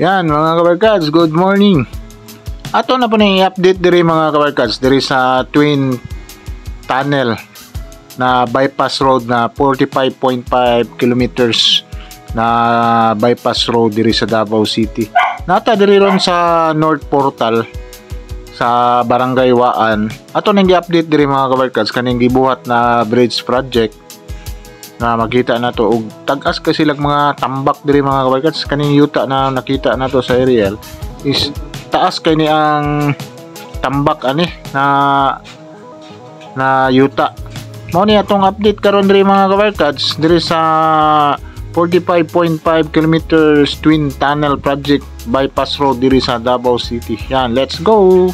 Yan mga kabarkads, good morning. Ato na po na i-update diri mga kabarkads diri sa Twin Tunnel na bypass road na 45.5 kilometers na bypass road diri sa Davao City. Nata diri ron sa North Portal sa Barangay Waan. Ato nang i-update diri mga kabarkads kaning gibuhat na bridge project na makita na to og tag-as kasi silang mga tambak diri mga kabarkads. Kaning yuta na nakita na to sa aerial is taas kay ni ang tambak ani na yuta. Mao ni atong update karon diri mga kabarkads diri sa 45.5 kilometers Twin Tunnel Project bypass road diri sa Davao City. Yan, let's go.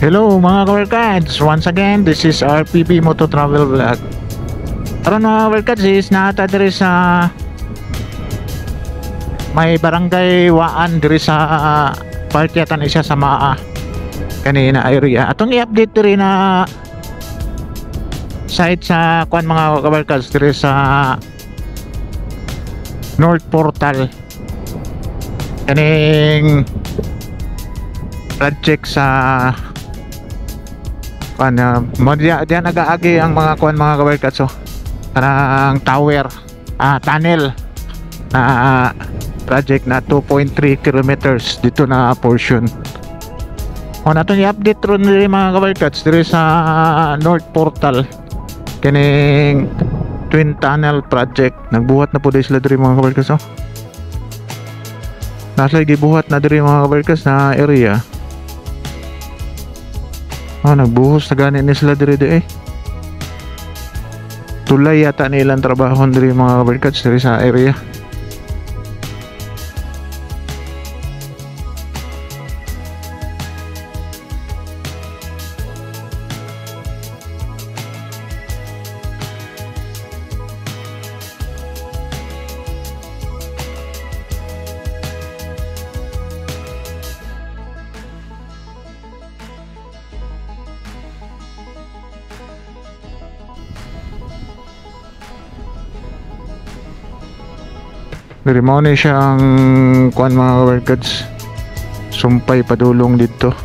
Hello mga kabarkads, once again this is RPP Moto Travel Vlog. Karon mga kabarkads is naata diri sa may barangay Waan diri sa partyatan isa sa Maa kanina area. Atong i-update diri na site sa kuan mga kabarkads diri sa North Portal kaning project sa diyan nag-aagi ang mga kuan mga kabarkads. So parang tower tunnel na project na 2.3 kilometers dito na portion. Nato i-update ron diri mga kabarkads diri sa North Portal kining Twin Tunnel project. Nagbuhat na po diri sila diri mga kabarkads. Nasa gibuhat na diri mga kabarkads na area. Nagbuhos na gani ni sila diri eh. Tulay yata nilang trabaho diri mga kabarkads diri sa area. Diri mo ni siyang kuan mga kabarkads, sumpay padulong dito.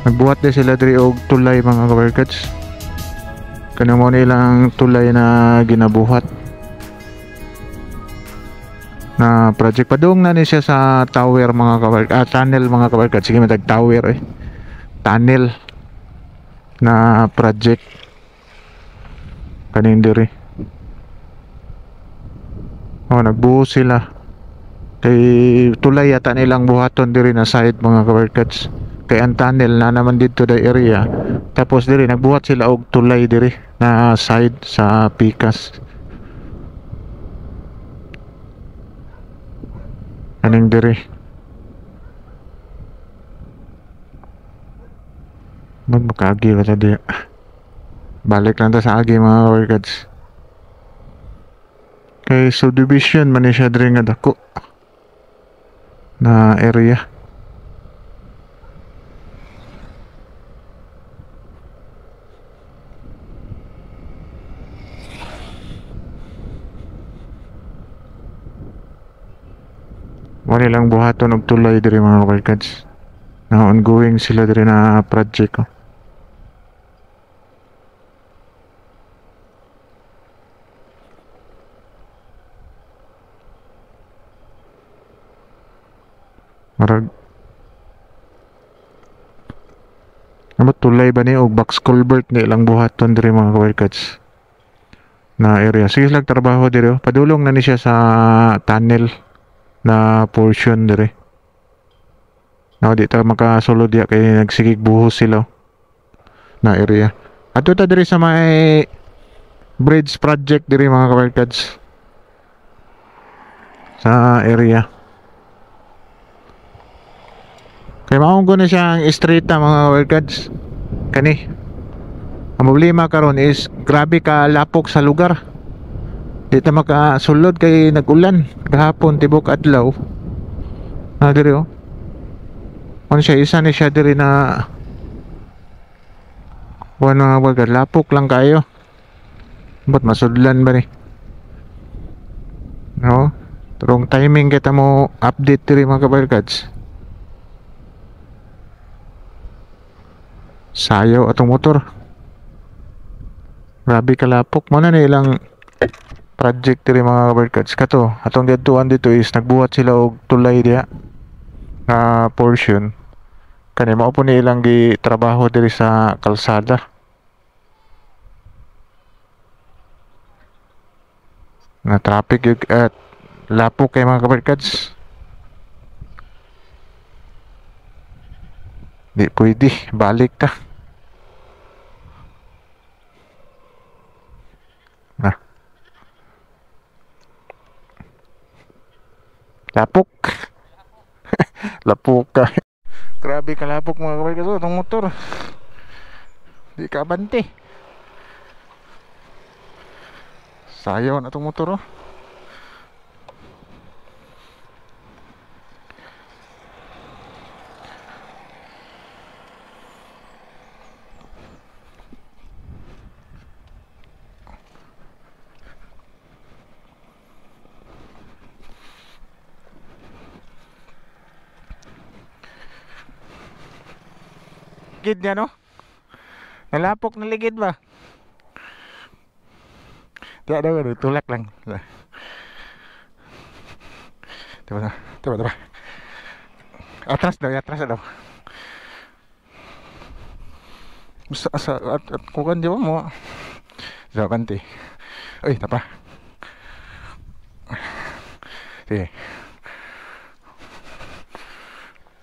Nagbuhat din sila diri og tulay mga kabarkads. Kano mo nilang tulay na ginabuhat na project. Padung na ni siya sa tower mga kabarkads, tunnel mga kabarkads. Sige matag tower tunnel na project kaning diri. Nagbuhos sila kay tulay yata nilang buhaton diri na side mga kabarkads, kay ang tunnel na naman dito da area. Tapos diri nagbuhat sila og tulay diri na side sa pikas aning diri. Magmakaagi ba tadi? Balik lang ta sa agi mga kabarkads. Kay subdivision man siya diri nga dako na area. Wala lang buhaton og tulay diri mga kabarkads. Na ongoing sila diri na project. Marag tulay ba ni og box culvert ni ilang buhaton diri mga kabarkads na area. Sige lang trabaho diri. Padulong na ni siya sa tunnel na portion diri. Di ta makasulod ya kay nagsigig buhos sila na area. Ato ta diri sa may bridge project diri mga kabarkads sa area. Kaya maong ko na siyang straight na mga kabarkads. Kani Ang problema karon is grabe ka lapok sa lugar. Di ta makasulod kay nag-ulan gahapon tibok adlaw. Diri oh. Ano siya, isa ni siya diri na wala mga lapok lang kayo. Ba't masudlan ba ni? No? Turong timing kita mo update diri mga kabarkads. Sayo atong motor. Grabe kalapok. Muna na ilang project diri mga kabarkads. Kato, atong dituan dito is nagbuhat sila og tulay diya na portion. Kani mao po ni ilang gi trabaho diri sa kalsada. Na traffic yung lapok kay mga kabarkads. Di pwede, balik ta. Nah. Lapok. Lapok ka. Grabe kalapok mga kabarkads. Itong motor di ka abante. Sayaw na itong motor oh. Ligid niya no? Nalapok na ligid ba? Tidak ada, tulak lang. Coba. Atras daw. Asa at kukan di ba mo? Sa kanti. Uy, tapa. Sige.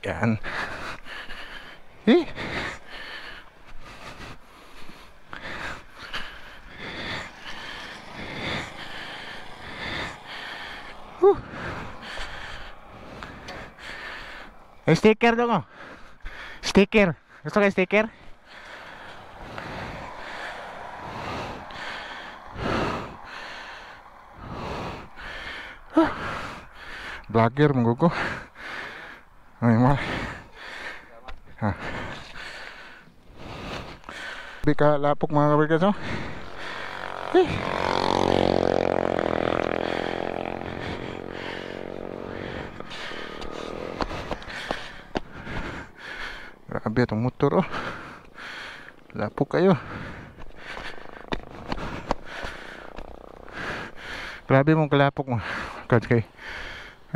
Yan. Sticker dong oh. Sticker. Gusto kayo sticker? Vlogger menggugu. Ay mal. Bika lapok mga kabarkads oh. Grabe itong motor oh. Lapok kayo. Grabe mong kalapok mo. Kay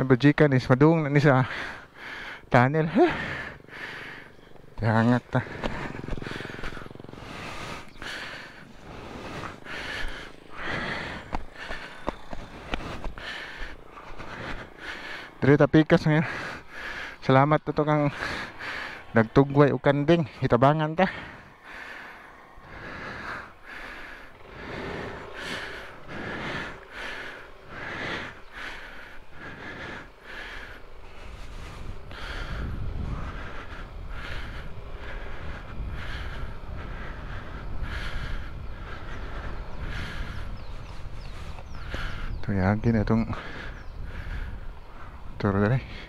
bajikan is madung na ni sa tunnel. Hangak ta. Diri ta pikas ngayon. Salamat to kang nagtugway o kanding, itabangan ta. Tuyagin itong motor dali.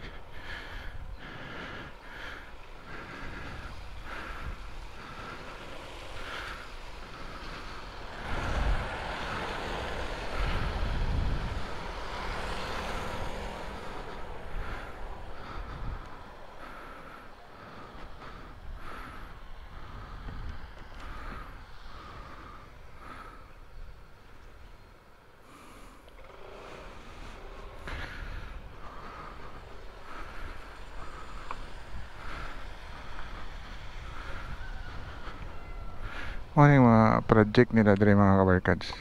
Ano yung mga project nila diri mga kabarkads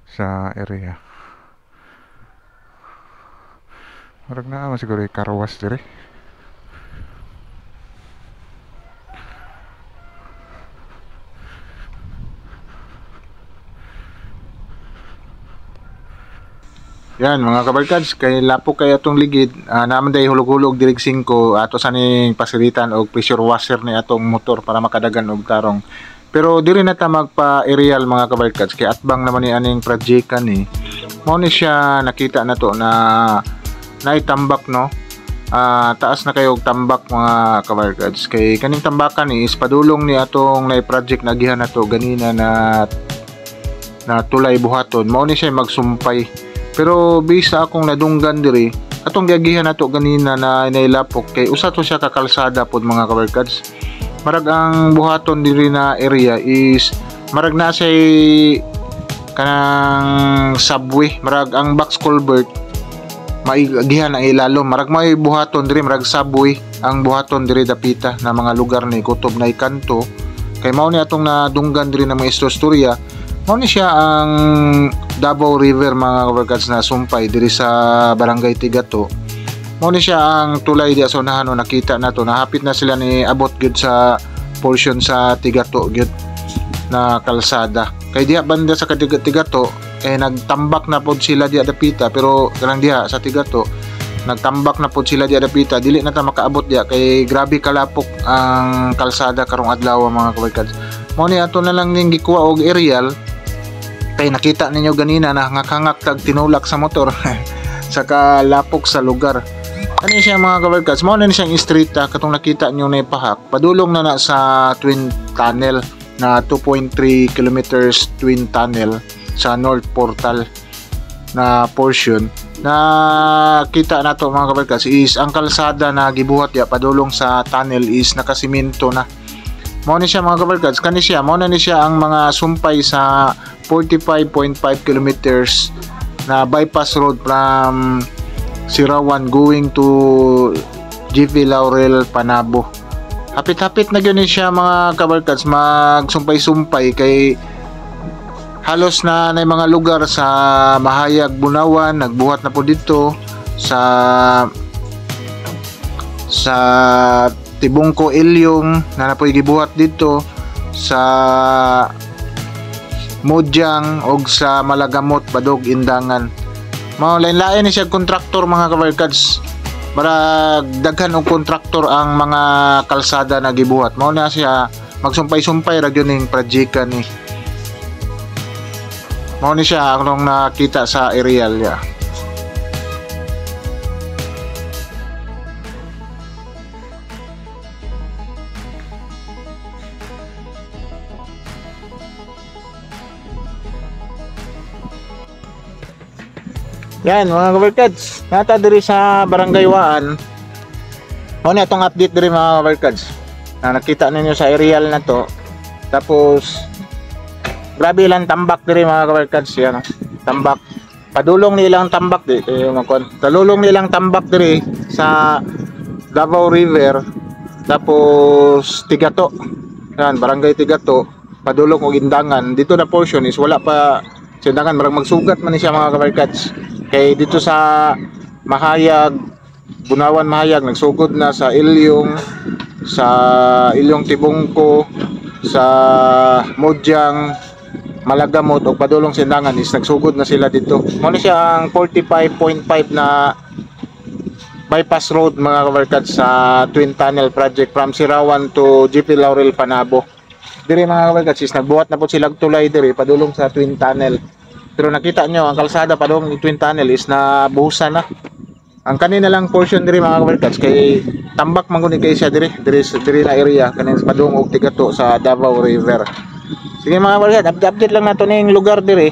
sa area. Marag na siguro yung karawas diri. Yan mga kabarkads, kay lapok kay atong ligid, naman day hulog-hulog dirig 5 ato sa ning pasilitan og pressure washer ni atong motor para makadagan og tarong Pero diri na ta magpa-aerial mga kabarkads kay atbang naman ni aning project ni. Mao ni siya nakita na to na naitambak no. Taas na kayo tambak mga kabarkads kay kaning tambakan is padulong ni atong na-project na gihan nato ganina na tulay buhaton. Mao ni siya magsumpay. Pero bisa akong nadunggan diri atong giagihan nato ganina na nailapok kay usa to siya ka kalsada pod mga kabarkads. Marag ang buhaton diri na area is marag na say kanang subway, marag ang box culvert maigihan na ilalo, marag may buhaton diri marag subway ang buhaton diri dapita na mga lugar ni kutob na ikanto kay mao ni atong nadunggan diri na mga istorya. Mao ni siya ang Davao River mga kabarkads na sumpay diri sa Barangay Tigato. Mao ni siya ang tulay di sa unahan nakita nato nahapit na sila ni abot gyud sa portion sa Tigato gyud na kalsada kay diha banda sa Tigato nagtambak na pod sila diha dapita pero kanang diha sa Tigato nagtambak na pod sila diha dapita dili na ta makaabot diha kay grabe kalapok ang kalsada karong adlaw mga kabarkads. Mao ni ato na lang ning gikuha og aerial kay nakita ninyo ganina na hangak-hangak tag tinulak sa motor sa kalapok sa lugar. Kani siya mga kabarkads, mao na ni siyang street katong nakita nyo na ipahak padulong na sa twin tunnel na 2.3 kilometers twin tunnel sa North Portal na portion na kita na to mga kabarkads is ang kalsada na gibuhat ya padulong sa tunnel is nakasiminto na. Mao ni siya mga kabarkads, kani siya mao na ni siya ang mga sumpay sa 45.5 kilometers na bypass road from Sirawan going to GV Laurel Panabo. Hapit-hapit na gyud siya mga kabarkads magsumpay-sumpay kay halos na mga lugar sa Mahayag, Bunawan nagbuhat na po dito sa Tibungko, Ilyong na napoy gibuhat dito sa Modyang og sa Malagamot, Badog, Indangan. Mao lain-lain ni siya kontraktor mga kabarkads. Para daghan og kontraktor ang mga kalsada na gibuhat. Mao na siya magsumpay-sumpay ra gyud ning project ni. Mao ni siya ang nakita sa aerial ya. Yan mga kabarkads, nata diri sa Barangay Waan. Mao ni atong update diri mga kabarkads. Na nakita ninyo sa aerial na to. Tapos grabe lang tambak diri mga kabarkads yan. Tambak. Padulong nilang tambak di talulong nilang tambak diri sa Davao River. Tapos Tigato. Yan, Barangay Tigato. Padulong og Indangan. Dito na portion is wala pa sindangan marang magsugat man ni siya mga kabarkads. Kay dito sa Mahayag, Bunawan Mahayag nagsugod na sa Ilyong, Tibungko, sa Modyang, Malagamot o padulong sindangan is nagsugod na sila dito. Mao ni siya ang 45.5 na bypass road mga kabarkads sa Twin Tunnel Project from Sirawan to GP Laurel Panabo. Diri mga kabarkads is nagbuhat na po sila tulay diri padulong sa Twin Tunnel. Pero nakita nyo ang kalsada padulong ni Twin Tunnel is na buhusan na. Ang kanina lang portion diri mga kabarkads kay tambak man guni kay siya diri na area kanin padulong og Tigato sa Davao River. Sige mga kabarkads, update lang nato ning lugar diri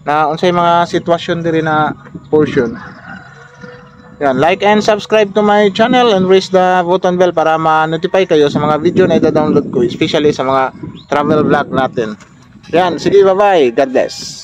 na unsay mga sitwasyon diri na portion. Yan, like and subscribe to my channel and press the button bell para ma-notify kayo sa mga video na ida-download ko, especially sa mga travel vlog natin. Yan, sige, bye-bye. God bless.